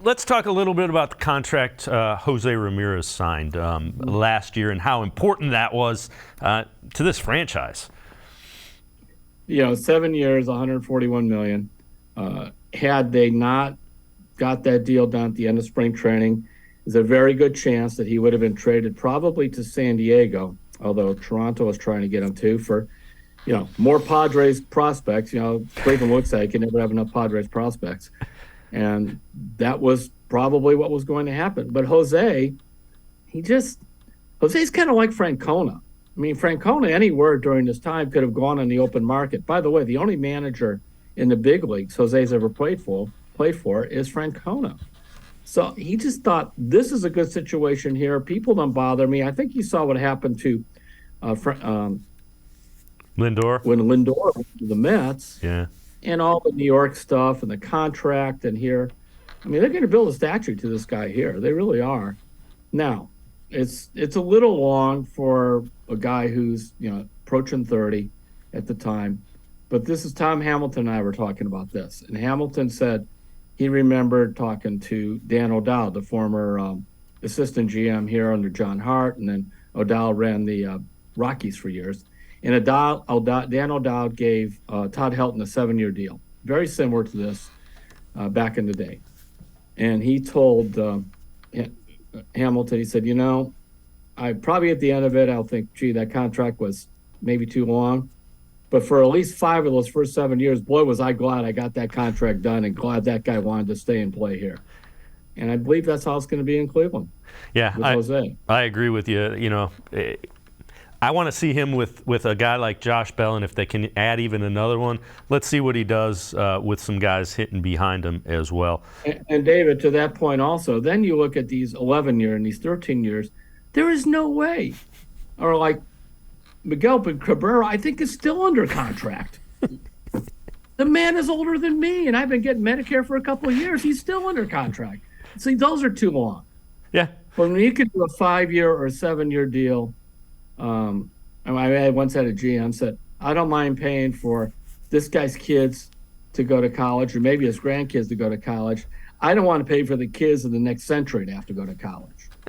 let's talk a little bit about the contract Jose Ramirez signed last year and how important that was to this franchise. 7 years, $141 million. Had they not got that deal done at the end of spring training, there's a very good chance that he would have been traded probably to San Diego, although Toronto was trying to get him too for, more Padres prospects. Cleveland would say you can never have enough Padres prospects. And that was probably what was going to happen. But Jose's kind of like Francona. I mean, Francona, anywhere during this time, could have gone on the open market. By the way, the only manager in the big leagues Jose's ever played for is Francona. So he just thought, this is a good situation here. People don't bother me. I think you saw what happened to Lindor. When Lindor went to the Mets. Yeah. And all the New York stuff and the contract and here. I mean, they're going to build a statue to this guy here. They really are. Now, it's a little long for a guy who's, approaching 30 at the time. But this is Tom Hamilton and I were talking about this. And Hamilton said he remembered talking to Dan O'Dowd, the former assistant GM here under John Hart. And then O'Dowd ran the Rockies for years. And Dan O'Dowd gave Todd Helton a 7-year deal, very similar to this back in the day. And he told Hamilton, he said, I probably at the end of it, I'll think, gee, that contract was maybe too long. But for at least 5 of those first 7 years, boy, was I glad I got that contract done and glad that guy wanted to stay and play here. And I believe that's how it's going to be in Cleveland. Yeah, Jose. I agree with you. I want to see him with a guy like Josh Bell, and if they can add even another one, let's see what he does with some guys hitting behind him as well. And David, to that point also, then you look at these 11 years and these 13 years, there is no way. Or like Miguel Cabrera, I think is still under contract. The man is older than me, and I've been getting Medicare for a couple of years. He's still under contract. See, those are too long. Yeah. But when you could do a 5-year or a 7-year deal, I once had a GM said, I don't mind paying for this guy's kids to go to college or maybe his grandkids to go to college. I don't want to pay for the kids of the next century to have to go to college.